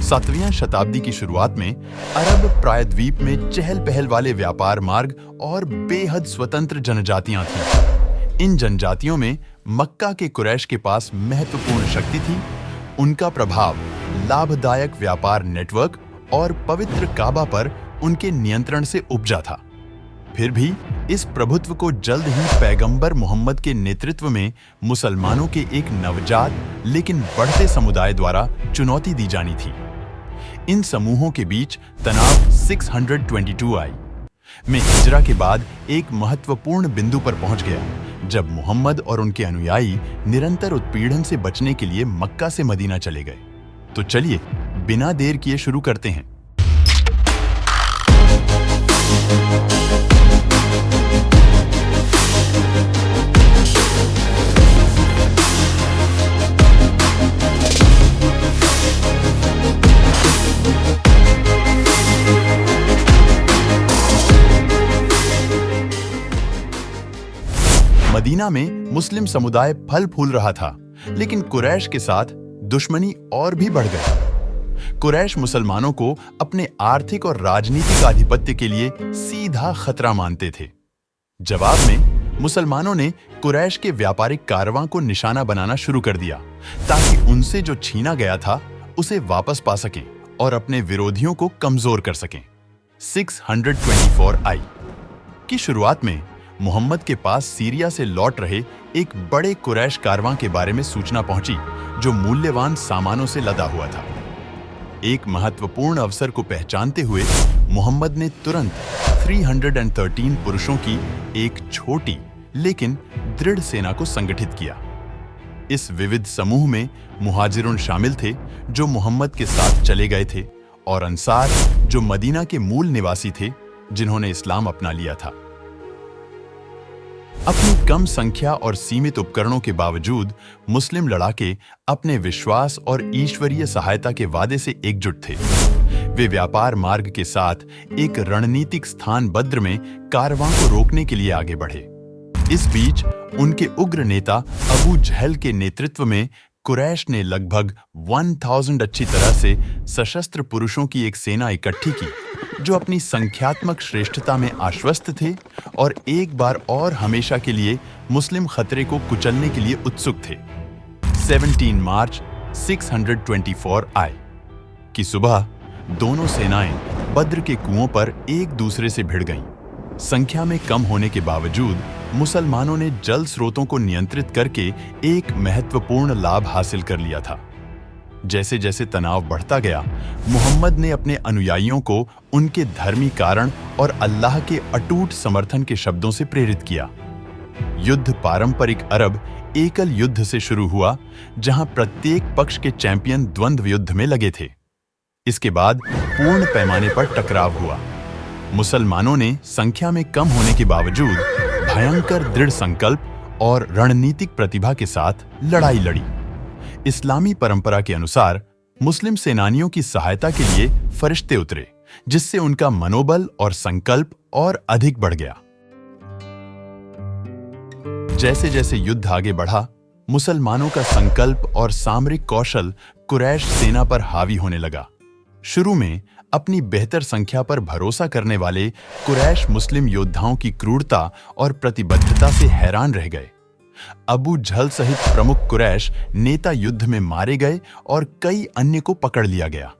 7वीं शताब्दी की शुरुआत में अरब प्रायद्वीप में चहल पहल वाले व्यापार मार्ग और बेहद स्वतंत्र जनजातियां थीं। इन जनजातियों में मक्का के कुरैश के पास महत्वपूर्ण शक्ति थी। उनका प्रभाव लाभदायक व्यापार नेटवर्क और पवित्र काबा पर उनके नियंत्रण से उपजा था। फिर भी इस प्रभुत्व को जल्द ही पैगंबर मोहम्मद के नेतृत्व में मुसलमानों के एक नवजात लेकिन बढ़ते समुदाय द्वारा चुनौती दी जानी थी। इन समूहों के बीच तनाव 622 आई में हिजरा के बाद एक महत्वपूर्ण बिंदु पर पहुंच गया, जब मोहम्मद और उनके अनुयायी निरंतर उत्पीड़न से बचने के लिए मक्का से मदीना चले गए। तो चलिए बिना देर किए शुरू करते हैं। मदीना में मुस्लिम समुदाय फल फूल रहा था, लेकिन कुरैश के साथ दुश्मनी और भी बढ़ गई। कुरैश मुसलमानों को अपने आर्थिक और राजनीतिक आधिपत्य के लिए सीधा खतरा मानते थे। जवाब में मुसलमानों ने कुरैश के व्यापारिक कारवां को निशाना बनाना शुरू कर दिया, ताकि उनसे जो छीना गया था उसे वापस पा सकें और अपने विरोधियों को कमजोर कर सकें। 624 आई की शुरुआत में मोहम्मद के पास सीरिया से लौट रहे एक बड़े कुरैश कारवां के बारे में सूचना पहुंची, जो मूल्यवान सामानों से लदा हुआ था। एक महत्वपूर्ण अवसर को पहचानते हुए मोहम्मद ने तुरंत 313 पुरुषों की एक छोटी लेकिन दृढ़ सेना को संगठित किया। इस विविध समूह में मुहाजिरुन शामिल थे, जो मोहम्मद के साथ चले गए थे, और अंसार, जो मदीना के मूल निवासी थे, जिन्होंने इस्लाम अपना लिया था। अपनी कम संख्या और सीमित उपकरणों के बावजूद मुस्लिम लड़ाके अपने विश्वास और ईश्वरीय सहायता के वादे से एकजुट थे। वे व्यापार मार्ग के साथ एक रणनीतिक स्थान बद्र में कारवां को रोकने के लिए आगे बढ़े। इस बीच उनके उग्र नेता अबू जहल के नेतृत्व में कुरैश ने लगभग 1000 अच्छी तरह से सशस्त्र पुरुषों की एक सेना इकट्ठी की, जो अपनी संख्यात्मक श्रेष्ठता में आश्वस्त थे और एक बार और हमेशा के लिए मुस्लिम खतरे को कुचलने के लिए उत्सुक थे। 17 मार्च 624 आई की सुबह दोनों सेनाएं बद्र के कुओं पर एक दूसरे से भिड़ गईं। संख्या में कम होने के बावजूद मुसलमानों ने जल स्रोतों को नियंत्रित करके एक महत्वपूर्ण लाभ हासिल कर लिया था। जैसे जैसे तनाव बढ़ता गया, मोहम्मद ने अपने अनुयायियों को उनके धर्मी कारण और अल्लाह के अटूट समर्थन के शब्दों से प्रेरित किया। युद्ध पारंपरिक अरब एकल युद्ध से शुरू हुआ, जहां प्रत्येक पक्ष के चैंपियन द्वंद्व युद्ध में लगे थे। इसके बाद पूर्ण पैमाने पर टकराव हुआ। मुसलमानों ने संख्या में कम होने के बावजूद भयंकर दृढ़ संकल्प और रणनीतिक प्रतिभा के साथ लड़ाई लड़ी। इस्लामी परंपरा के अनुसार मुस्लिम सेनानियों की सहायता के लिए फरिश्ते उतरे, जिससे उनका मनोबल और संकल्प और अधिक बढ़ गया। जैसे जैसे युद्ध आगे बढ़ा, मुसलमानों का संकल्प और सामरिक कौशल कुरैश सेना पर हावी होने लगा। शुरू में अपनी बेहतर संख्या पर भरोसा करने वाले कुरैश मुस्लिम योद्धाओं की क्रूरता और प्रतिबद्धता से हैरान रह गए। अबू जहल सहित प्रमुख कुरैश नेता युद्ध में मारे गए और कई अन्य को पकड़ लिया गया।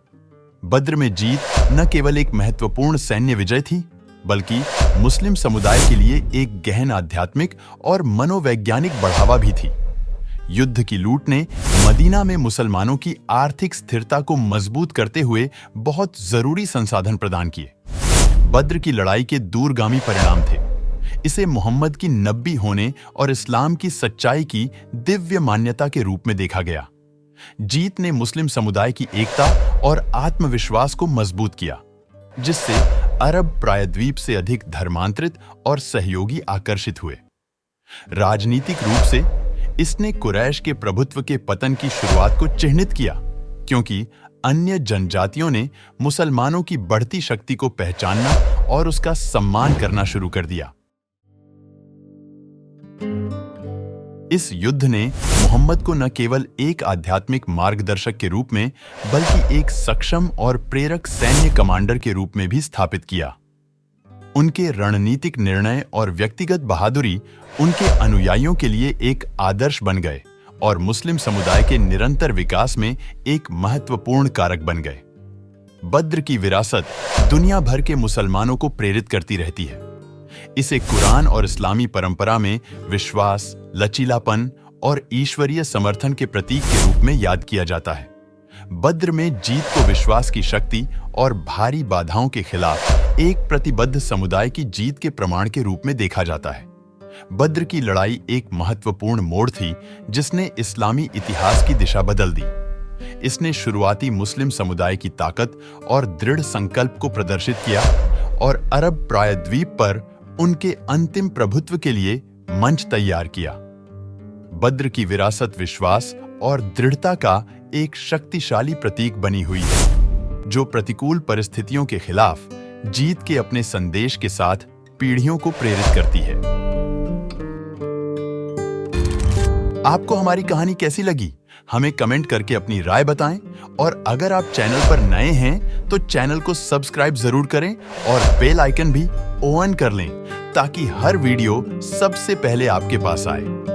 बद्र में जीत न केवल एक महत्वपूर्ण सैन्य विजय थी, बल्कि मुस्लिम समुदाय के लिए एक गहन आध्यात्मिक और मनोवैज्ञानिक बढ़ावा भी थी। युद्ध की लूट ने मदीना में मुसलमानों की आर्थिक स्थिरता को मजबूत करते हुए बहुत जरूरी संसाधन प्रदान किए। बद्र की लड़ाई के दूरगामी परिणाम थे। इसे मोहम्मद की नबी होने और इस्लाम की सच्चाई की दिव्य मान्यता के रूप में देखा गया। जीत ने मुस्लिम समुदाय की एकता और आत्मविश्वास को मजबूत किया, जिससे अरब प्रायद्वीप से अधिक धर्मांतरित और सहयोगी आकर्षित हुए। राजनीतिक रूप से इसने कुरैश के प्रभुत्व के पतन की शुरुआत को चिह्नित किया, क्योंकि अन्य जनजातियों ने मुसलमानों की बढ़ती शक्ति को पहचानना और उसका सम्मान करना शुरू कर दिया। इस युद्ध ने मोहम्मद को न केवल एक आध्यात्मिक मार्गदर्शक के रूप में बल्कि एक सक्षम और प्रेरक सैन्य कमांडर के रूप में भी स्थापित किया। उनके रणनीतिक निर्णय और व्यक्तिगत बहादुरी उनके अनुयायियों के लिए एक आदर्श बन गए और मुस्लिम समुदाय के निरंतर विकास में एक महत्वपूर्ण कारक बन गए। बद्र की विरासत दुनिया भर के मुसलमानों को प्रेरित करती रहती है। इसे कुरान और इस्लामी परंपरा में विश्वास, लचीलापन और ईश्वरीय समर्थन के प्रतीक के रूप में याद किया जाता है। बद्र में जीत को विश्वास की शक्ति और भारी बाधाओं के खिलाफ एक प्रतिबद्ध समुदाय की जीत के प्रमाण के रूप में देखा जाता है। बद्र की लड़ाई एक महत्वपूर्ण मोड़ थी जिसने इस्लामी इतिहास की दिशा बदल दी। इसने शुरुआती मुस्लिम समुदाय की ताकत और दृढ़ संकल्प को प्रदर्शित किया और अरब प्रायद्वीप पर उनके अंतिम प्रभुत्व के लिए मंच तैयार किया। बद्र की विरासत विश्वास और दृढ़ता का एक शक्तिशाली प्रतीक बनी हुई है, जो प्रतिकूल परिस्थितियों के खिलाफ जीत के अपने संदेश के साथ पीढ़ियों को प्रेरित करती है। आपको हमारी कहानी कैसी लगी? हमें कमेंट करके अपनी राय बताएं और अगर आप चैनल पर नए हैं तो चैनल को सब्सक्राइब जरूर करें और बेल आइकन भी ऑन कर लें ताकि हर वीडियो सबसे पहले आपके पास आए।